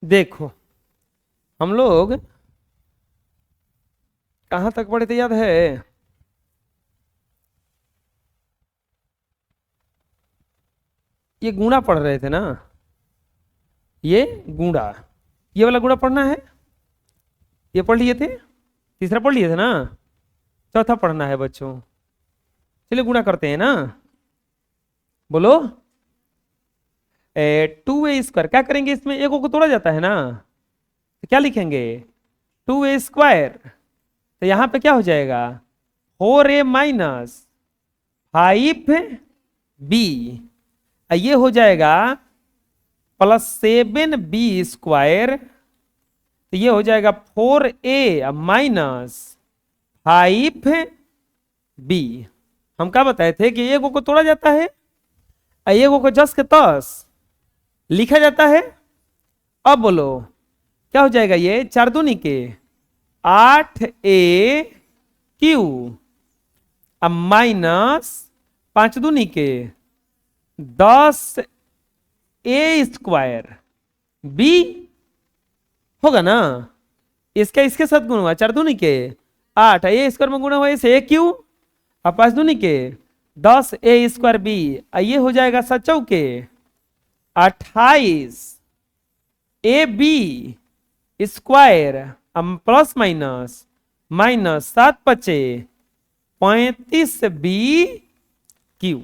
देखो हम लोग कहां तक पढ़े थे याद है? ये गुणा पढ़ रहे थे ना, ये गुणा, ये वाला गुणा पढ़ना है, ये पढ़ लिए थे, तीसरा पढ़ लिए थे ना, चौथा पढ़ना है बच्चों। चलिए गुणा करते हैं ना, बोलो। 2a² क्या करेंगे, इसमें एक को तोड़ा जाता है ना, तो क्या लिखेंगे 2a²। तो यहां पे क्या हो जाएगा 4a माइनस 5b, ये हो जाएगा +7b²। तो ये हो जाएगा 4a माइनस 5b। हम क्या बताए थे कि एक को तोड़ा जाता है, एक को जस के तस लिखा जाता है। अब बोलो क्या हो जाएगा, ये 4 दूनी के 8a³ अब माइनस 5 दूनी के 10a² b होगा ना। इसका इसके साथ गुण हुआ 4 दूनी के 8, a² में गुणा हुआ इसे a³ और 5 दूनी के 10a² b, ये हो जाएगा 7 चौके 28 ab² प्लस माइनस माइनस 7 पचे 35b³,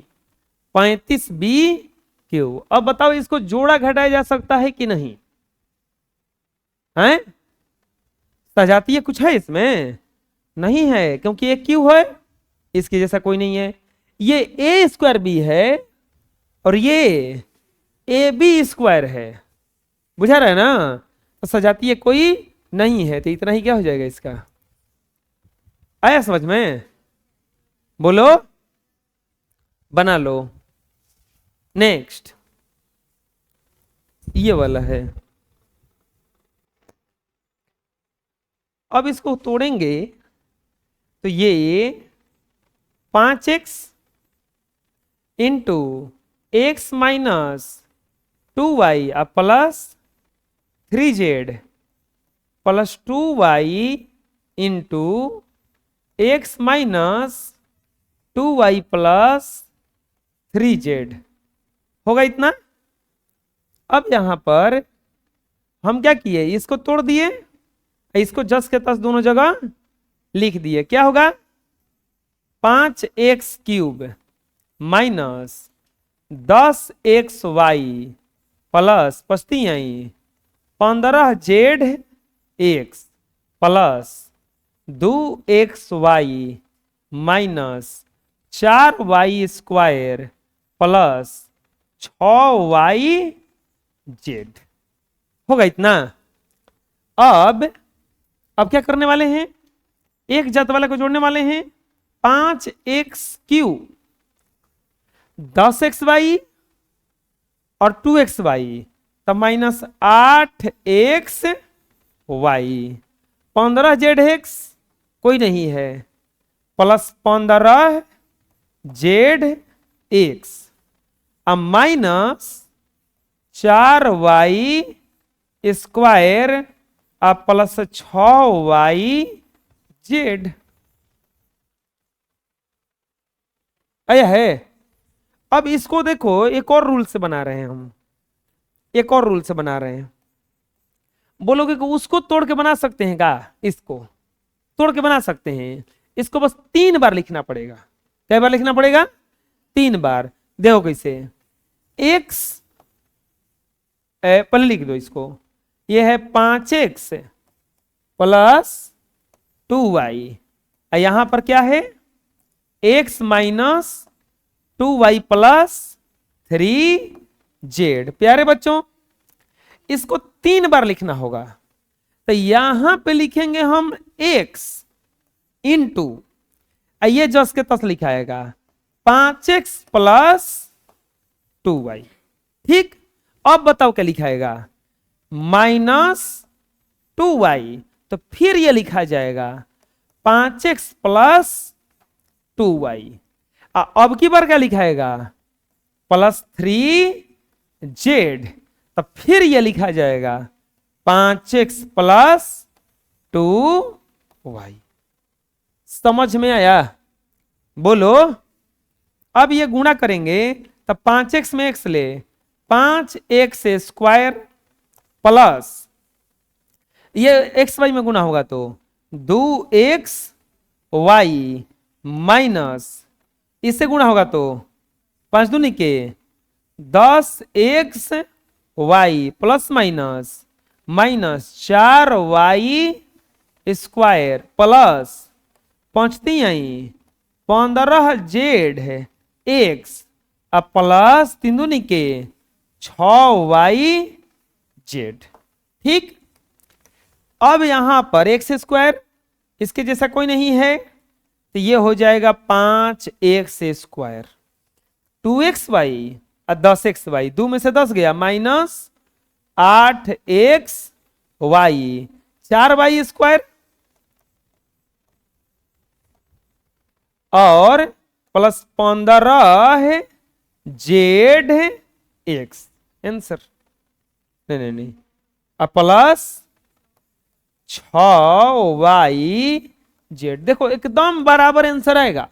35b³। अब बताओ इसको जोड़ा घटाया जा सकता है कि नहीं है? सजातीय कुछ है इसमें? नहीं है, क्योंकि एक क्यू है, इसके जैसा कोई नहीं है। ये a²b है और ये ab² है, बुझा रहा है ना। तो सजातीय कोई नहीं है, तो इतना ही क्या हो जाएगा इसका, आया समझ में? बोलो, बना लो। नेक्स्ट ये वाला है, अब इसको तोड़ेंगे तो ये 5x into x minus 2y plus 3z plus 2y into x minus 2y plus 3z होगा इतना। अब यहां पर हम क्या किए, इसको तोड़ दिए, इसको जस के तस दोनों जगह लिख दिए। क्या होगा 5x³ minus 10xy plus 15zx plus 2xy minus 4y² plus 6yz होगा इतना। अब क्या करने वाले हैं, एक जात वाले को जोड़ने वाले हैं। 5x³ 10xy और 2xy, तब माइनस 8xy 15zx कोई नहीं है प्लस 15zx अब माइनस 4y² अब प्लस 6yz आया है। अब इसको देखो एक और रूल से बना रहे हैं हम, एक और रूल से बना रहे हैं। बोलोगे कि उसको तोड़ के बना सकते हैं क्या? इसको तोड़ के बना सकते हैं, इसको बस 3 बार लिखना पड़ेगा। कै बार लिखना पड़ेगा? 3 बार। देखो कैसे, x पहले लिख दो इसको, ये है 5x प्लस 2y, यहां पर क्या है x minus 2y plus 3z। प्यारे बच्चों इसको 3 बार लिखना होगा, तो यहां पे लिखेंगे हम x इंटू, ये जस के तस लिखाएगा 5x प्लस 2y। ठीक, अब बताओ क्या लिखाएगा माइनस 2y, तो फिर ये लिखा जाएगा 5x प्लस 2y। अब की बार क्या लिखाएगा प्लस 3z, तो फिर ये लिखा जाएगा 5x प्लस 2y। समझ में आया? बोलो। अब ये गुणा करेंगे तब 5x में x ले, 5x स्क्वायर प्लस ये एक्स वाई में गुना होगा तो 2x वाई माइनस इससे गुणा होगा तो 5 दूनी के 10x y plus minus minus 4y square plus पहुंचती आई 15z है x अब प्लस 3 दूनी के 6yz। ठीक। अब यहां पर x स्क्वायर इसके जैसा कोई नहीं है तो ये हो जाएगा 5x स्क्वायर 2xy और 10xy 2 में से 10 गया माइनस 8xy 4y स्क्वायर और प्लस 15 जेड एक्स। आंसर नहीं और प्लस 6y जेड। देखो एकदम बराबर आंसर आएगा।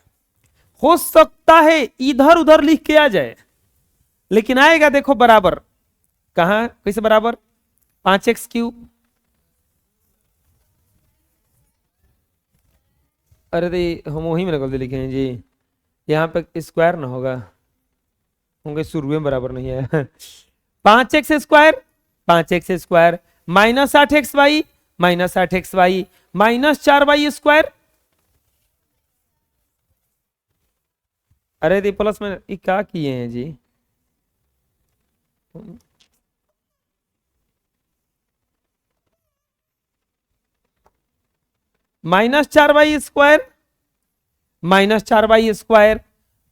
हो सकता है इधर उधर लिख के आ जाए लेकिन आएगा देखो बराबर। कहां कैसे बराबर? 5x cube. अरे हम वही में गलती लिखे हैं जी, यहाँ पे स्क्वायर ना होगा होंगे शुरू में बराबर नहीं है। 5x square minus 8xy minus 4y square. अरे दी प्लस में ये क्या किए हैं जी? Minus 4y square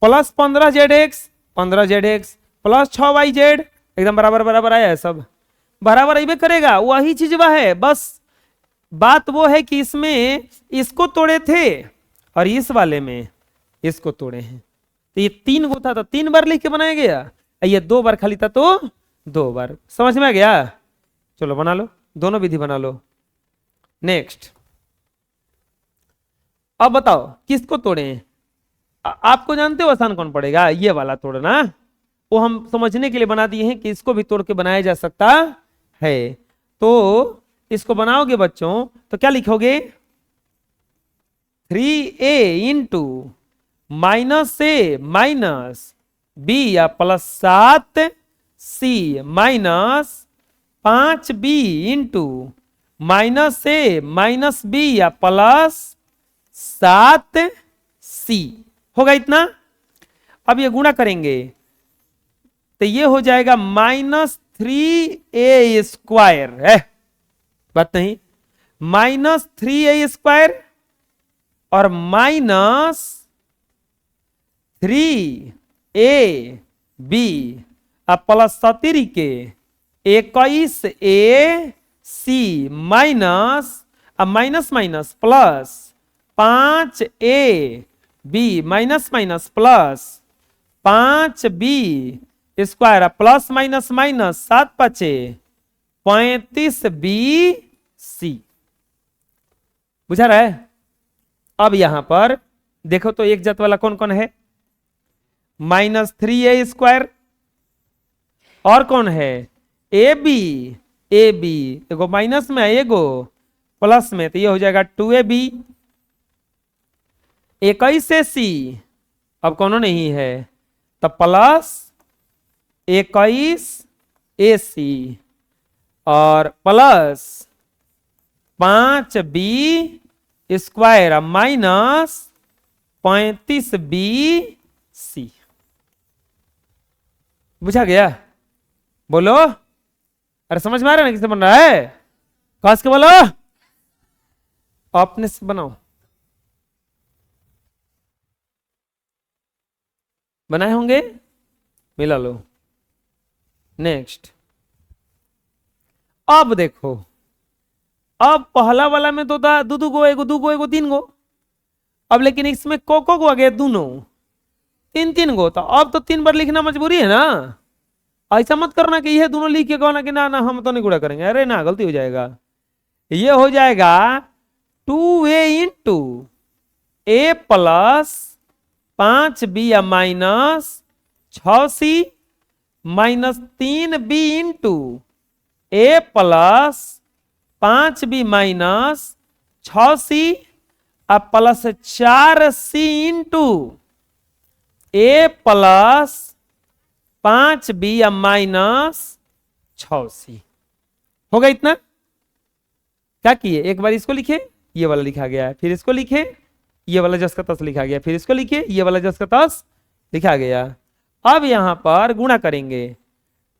plus 15zx plus 6yz एकदम बराबर बराबर आया है। सब बराबर अबे करेगा, वही चीज वह है। बस बात वो है कि इसमें इसको तोड़े थे और इस वाले में इसको तोड़े हैं। तो ये 3 गो था तो 3 बार लिख के बनाया गया, ये 2 बार खाली था तो 2 बार। समझ में आ गया? चलो बना लो, दोनों विधि बना लो। नेक्स्ट अब बताओ किसको तोड़े? आपको जानते हो आसान कौन पड़ेगा? ये वाला तोड़ना। वो हम समझने के लिए बना दिए हैं कि इसको भी तोड़ के बनाया जा सकता है। तो इसको बनाओगे बच्चों तो क्या लिखोगे? 3a into minus A minus B या plus 7c minus 5b into minus A minus B या प्लस 7c होगा इतना। अब ये गुणा करेंगे तो ये हो जाएगा माइनस 3a स्क्वायर है, बात नहीं, माइनस 3a स्क्वायर और माइनस 3ab प्लस 17 के 21ac minus minus minus plus 5ab minus minus plus 5b square plus minus minus 7 5 35bc। बुझा रहा है? अब यहां पर देखो तो एक जात वाला कौन कौन है? माइनस 3a स्क्वायर और कौन है? ab एगो माइनस में है एगो प्लस में, तो ये हो जाएगा 2ab 21ac अब कौन नहीं है तो प्लस 21ac और plus 5b square minus 35bc। बुझा गया? बोलो। अरे समझ में आ रहा है ना किससे बन रहा है? खास के बोलो, अपने से बनाओ। बनाए होंगे, मिला लो। नेक्स्ट अब देखो, अब पहला वाला में तो था दो गो एगो 2 गो एगो 3 गो। अब लेकिन इसमें को आ गया दोनों 3 गो, तो अब तो 3 बार लिखना मजबूरी है ना। ऐसा मत करना कि ये दोनों लिख के कहना कि ना ना हम तो नहीं गुणा करेंगे, अरे ना गलती हो जाएगा। ये हो जाएगा 2a into A plus 5b या minus 6c minus 3b into A plus 5b minus 6c अब plus 4c into A plus 5b या माइनस 6c। होगा इतना? क्या किए, एक बार इसको लिखे, ये वाला लिखा गया है, फिर इसको लिखे, ये वाला जस का तस लिखा गया, फिर इसको लिखे, ये वाला जस का तस लिखा गया। अब यहां पर गुणा करेंगे,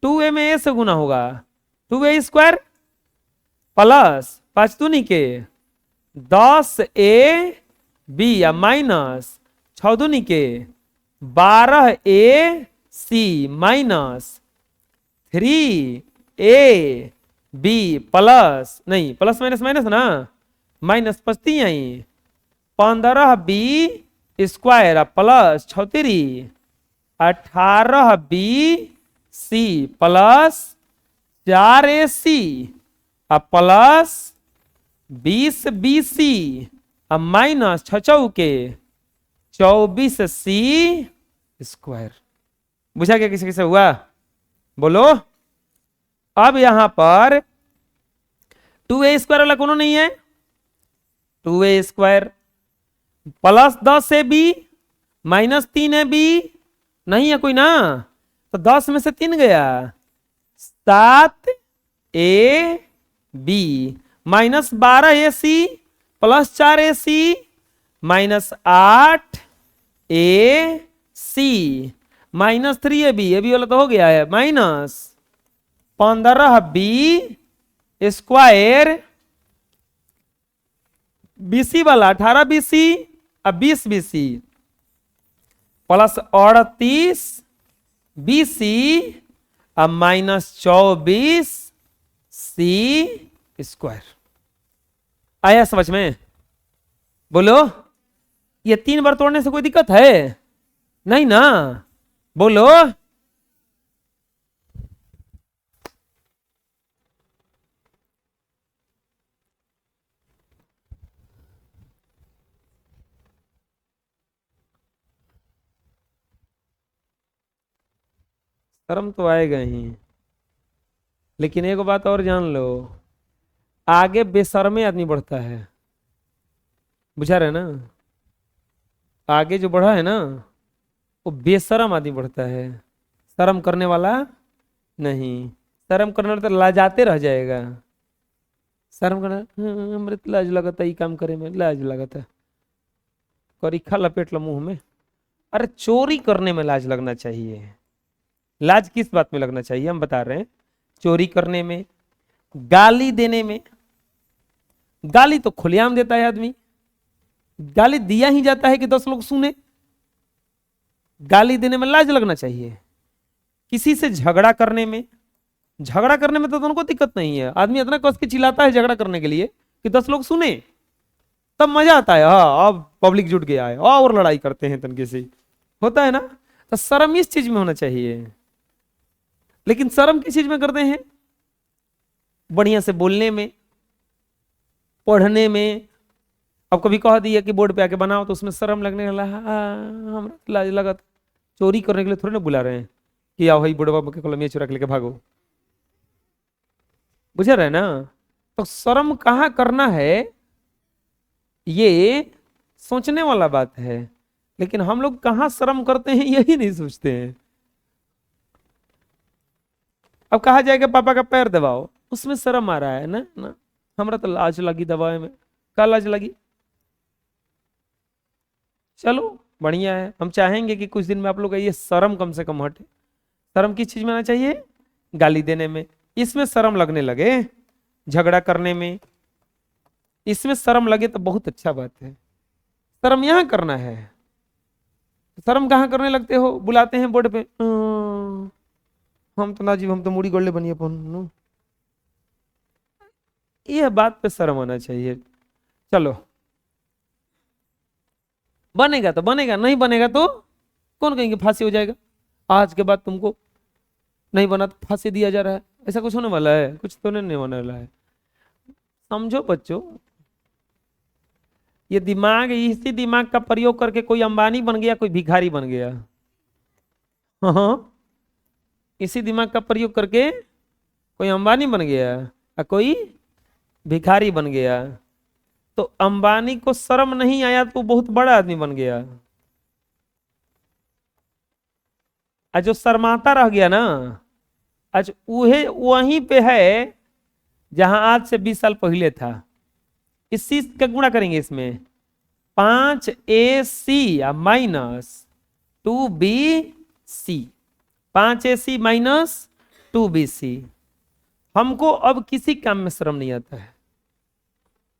2a में a से गुणा होगा, 2a स्क्वायर प्लस 5 दूनी के 10ab या माइनस 6 दूनी के 12ac माइनस 3ab प्लस, नहीं प्लस माइनस माइनस ना, माइनस 5 आई 15b square plus 36 18bc plus 4ac plus 20bc minus 6 के 24c स्क्वायर। बुझा क्या, किसे किसे हुआ बोलो? अब यहां पर 2a स्क्वायर वाला कोनो नहीं है, 2a square plus 10ab minus 3ab नहीं है कोई ना, तो 10 में से 3 गया, 7ab minus 12ac plus 4ac minus 8ac minus 3ab, ये भी वाला तो हो गया है, माइनस 15b स्क्वायर bc वाला 18bc अब 20bc प्लस 38bc अब माइनस 24c स्क्वायर। आया समझ में? बोलो, ये 3 बार तोड़ने से कोई दिक्कत है? नहीं ना, बोलो। शर्म तो आएगा ही, लेकिन एक बात और जान लो, आगे बेशर्मे आदमी बढ़ता है, बुझा रहे ना? आगे जो बढ़ा है ना वो बेशरम आदमी बढ़ता है, शर्म करने वाला नहीं। शर्म करने वाला तो लाजाते रह जाएगा। शर्म करना, हमरे तो लाज लगता है, ये काम करे में लाज लगता है, करीखा लपेट लो मुंह में। अरे चोरी करने में लाज लगना चाहिए। लाज किस बात में लगना चाहिए हम बता रहे हैं? चोरी करने में, गाली देने में। गाली तो खुलेआम देता है आदमी, गाली दिया ही जाता है कि 10 लोग सुने। गाली देने में लाज लगना चाहिए। किसी से झगड़ा करने में, झगड़ा करने में तो तुमको दिक्कत नहीं है, आदमी इतना कस के चिल्लाता है झगड़ा करने के लिए कि 10 लोग सुने, तब मजा आता है। हाँ अब पब्लिक जुट गया है और लड़ाई करते हैं तनके से, होता है ना? तो शर्म इस चीज में होना चाहिए। लेकिन शर्म किस चीज में करते हैं? बढ़िया से बोलने में, पढ़ने में। अब कभी कह दिया कि बोर्ड पे आके बनाओ तो उसमें शर्म लगने लगा, हमरा तो लाज लगा। चोरी करने के लिए थोड़ी ना बुला रहे हैं कि आओ भाई बोर्ड के कलमिया चुरा के लेके भागो, बुझे रहे ना? तो शर्म कहाँ करना है ये सोचने वाला बात है। लेकिन हम लोग कहाँ शर्म करते हैं यही नहीं सोचते हैं। अब कहा जाएगा पापा का पैर दबाओ, उसमें शर्म आ रहा है ना, ना हमरा तो लाज लगी दबाए में। क्या लाज लगी? चलो बढ़िया है, हम चाहेंगे कि कुछ दिन में आप लोग का ये शर्म कम से कम हटे। शर्म किस चीज में आना चाहिए? गाली देने में, इसमें शर्म लगने लगे। झगड़ा करने में इसमें शर्म लगे तो बहुत अच्छा बात है। शर्म यहां करना है। शर्म कहाँ करने लगते हो? बुलाते हैं बोर्ड पे, हम तो नाजीब, हम तो मुड़ी गोल्ले बनिए पन, यह बात पे शर्म आना चाहिए। चलो बनेगा तो बनेगा, नहीं बनेगा तो कौन कहेंगे फांसी हो जाएगा। आज के बाद तुमको नहीं बना तो फांसी दिया जा रहा है। ऐसा कुछ होने वाला है? कुछ तो नहीं होने वाला है। समझो बच्चों, ये दिमाग, इसी दिमाग का प्रयोग करके कोई अंबानी बन गया, कोई भिखारी बन गया। हाँ, इसी दिमाग का प्रयोग करके कोई अंबानी बन गया और कोई भिखारी बन गया। तो अंबानी को शर्म नहीं आया तो बहुत बड़ा आदमी बन गया, और जो शर्माता रह गया ना, आज वहीं पे है जहां आज से 20 साल पहले था। इस चीज का गुणा करेंगे इसमें, 5AC minus 2BC, 5AC minus 2BC। हमको अब किसी काम में शर्म नहीं आता है।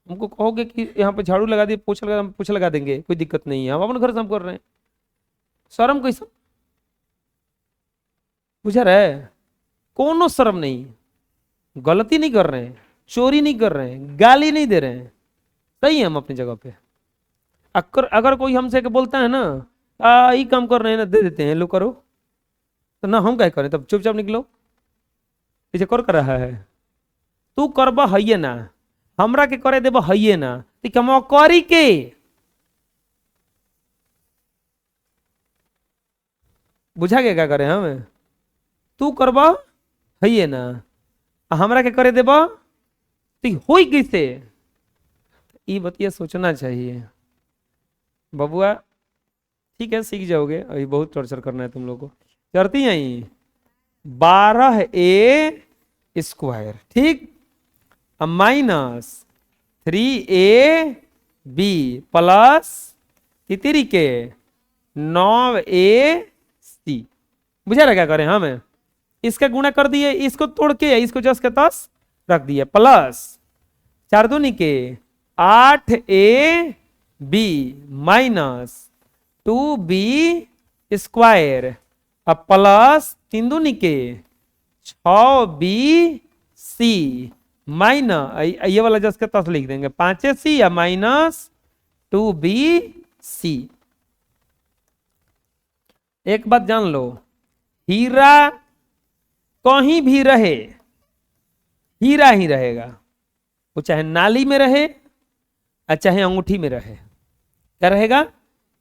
हमको कहोगे कि यहाँ पे झाड़ू लगा दिए, पोछा लगा देंगे, कोई दिक्कत नहीं है, हम अपने घर से हम कर रहे हैं। शर्म कैसा, बुझा रहा है? कोनो शर्म नहीं, गलती नहीं कर रहे हैं, चोरी नहीं कर रहे हैं, गाली नहीं दे रहे हैं, सही है हम अपनी जगह पे। अगर कोई हमसे बोलता है ना ये काम कर रहे हैं ना, दे देते हैं, लो करो, तो ना हम क्या करें, तब चुपचाप निकलो। पीछे कर रहा है, तू करब है ना, हमरा के करे देब है ना, हम करी के बुझा के क्या करे हम, तू करब है ना, हमरा के करे देब तो हो कैसे, ये बतिया सोचना चाहिए बबुआ। ठीक है, सीख जाओगे, अभी बहुत टॉर्चर करना है तुम लोग को। करती हैं 12A स्क्वायर, ठीक, माइनस 3AB प्लस तितरी के 9AC। बुझा रहा क्या करें हम, इसका गुणा कर दिए, इसको तोड़ के इसको जस के तस रख दिए, प्लस 4 दूनी के 8AB माइनस 2B स्क्वायर अब प्लस 3 दूनी के 6BC माइनस, ये वाला जस के तस लिख देंगे 5AC या माइनस 2BC। एक बात जान लो, हीरा कहीं भी रहे हीरा ही रहेगा, वो चाहे नाली में रहे और चाहे अंगूठी में रहे, क्या रहेगा,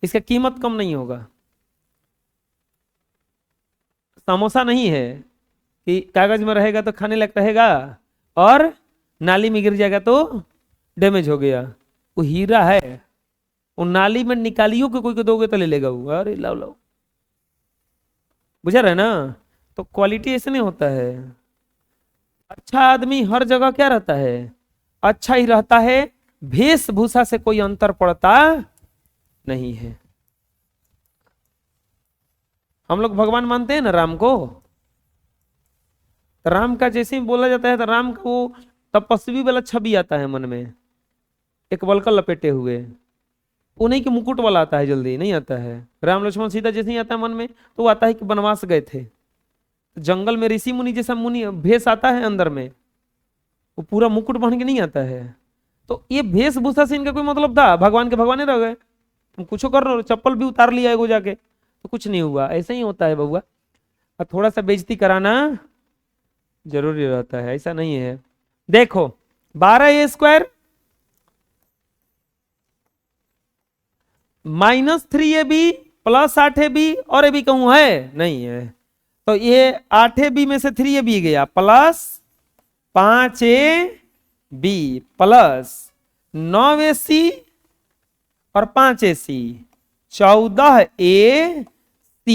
इसका कीमत कम नहीं होगा। समोसा नहीं है कि कागज में रहेगा तो खाने लायक रहेगा और नाली में गिर जाएगा तो डैमेज हो गया। वो हीरा है, वो नाली में निकालियो के कोई को दोगे तो ले लेगा वो, अरे लाओ लाओ, बुझा रहे ना। तो क्वालिटी ऐसे नहीं होता है। अच्छा आदमी हर जगह क्या रहता है, अच्छा ही रहता है, वेशभूषा से कोई अंतर पड़ता नहीं है। हम लोग भगवान मानते हैं ना राम को, तो राम का जैसे ही बोला जाता है तो राम का वो तपस्वी वाला छवि आता है मन में, एक वलकल लपेटे हुए, वो नहीं कि मुकुट वाला आता है, जल्दी नहीं आता है। राम लक्ष्मण सीता जैसे ही आता है मन में तो वो आता है कि वनवास गए थे, जंगल में ऋषि मुनि जैसा मुनि भेष आता है अंदर में, वो पूरा मुकुट पहन के नहीं आता है। तो ये वेशभूषा से इनका कोई मतलब था, भगवान के भगवान रह गए। तुम कुछ कर रहे हो, चप्पल भी उतार लिया है वो जाके तो कुछ नहीं हुआ। ऐसा ही होता है बबुआ, और थोड़ा सा बेइज्जती कराना जरूरी रहता है, ऐसा नहीं है। देखो 12A square minus 3AB plus 8AB और AB कहूं है नहीं है, तो ये 8AB में से 3AB गया प्लस 5AB प्लस 9AC और 5AC 14AC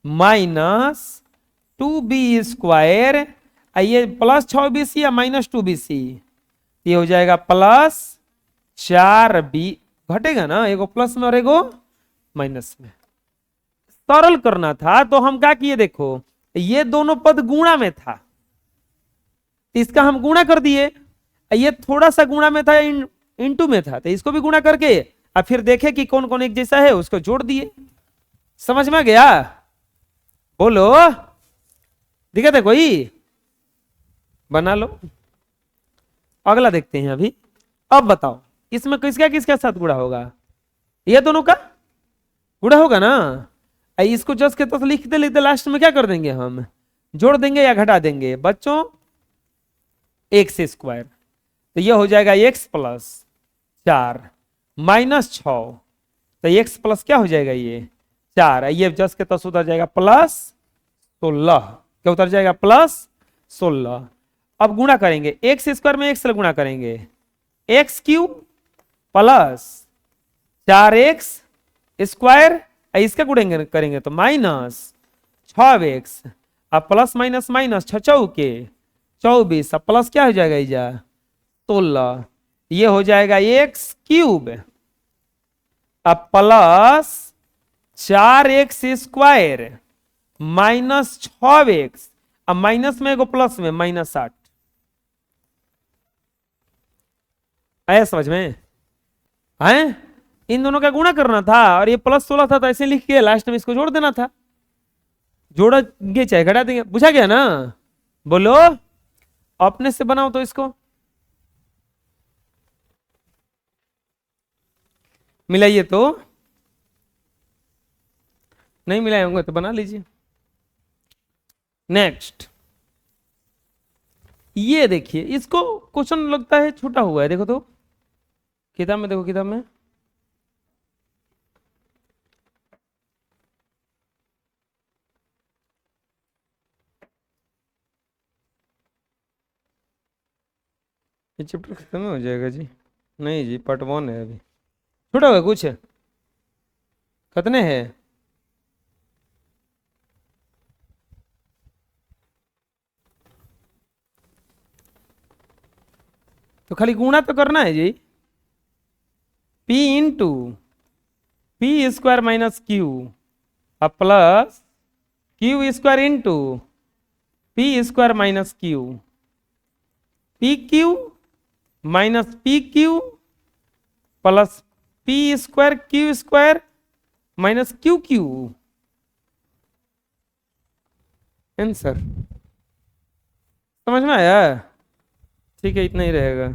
minus 2B square, ये प्लस 6BC या माइनस 2BC, ये हो जाएगा प्लस 4B, घटेगा ना, एगो प्लस में और एगो माइनस में। सरल करना था तो हम क्या किए, देखो ये दोनों पद गुणा में था, इसका हम गुणा कर दिए, ये थोड़ा सा गुणा में था, इनटू में था, तो इसको भी गुणा करके और फिर देखे कि कौन कौन एक जैसा है, उसको जोड़ दिए। समझ में गया? बोलो, दिक्कत है कोई? बना लो। अगला देखते हैं अभी। अब बताओ इसमें किसका किसका साथ गुणा होगा, ये दोनों का गुणा होगा ना। इसको जस के तस लिखते लिखते लास्ट में क्या कर देंगे हम, जोड़ देंगे या घटा देंगे बच्चों? एक्स स्क्वायर, तो ये हो जाएगा एक्स प्लस 4 माइनस 6, तो एक्स प्लस क्या हो जाएगा ये 4, ये जस के तस उतर जाएगा प्लस 16, क्या उतर जाएगा प्लस 16। अब गुणा करेंगे एक्स स्क्वायर में एक्स से गुणा करेंगे, x cube plus 4x square, इसका गुणा करेंगे तो माइनस 6x, अब प्लस माइनस माइनस 6 चौके 24, अब प्लस क्या हो जाएगा इजा 16, ये हो जाएगा एक्स क्यूब, अब plus 4x square minus 6x, अब माइनस में एगो प्लस में माइनस 8, आया समझ में? हैं इन दोनों का गुणा करना था और ये प्लस 16 था, तो ऐसे लिख के लास्ट में इसको जोड़ देना था, जोड़ेंगे चाहे घटा देंगे, बुझा गया ना? बोलो अपने से बनाओ तो इसको मिलाइए, तो नहीं मिलाए होंगे तो बना लीजिए। नेक्स्ट ये देखिए, इसको क्वेश्चन लगता है छोटा हुआ है, देखो तो किताब में, देखो किताब में, ये चैप्टर खत्म हो जाएगा जी? नहीं जी, पार्ट 1 है अभी, छोटा हुआ कुछ कितने है? तो खाली गुणा तो करना है जी, p into P square minus Q, अब plus Q square into P square minus Q, P Q minus P Q plus P square Q square minus Q Q, answer समझ में आया? ठीक है, इतना ही रहेगा।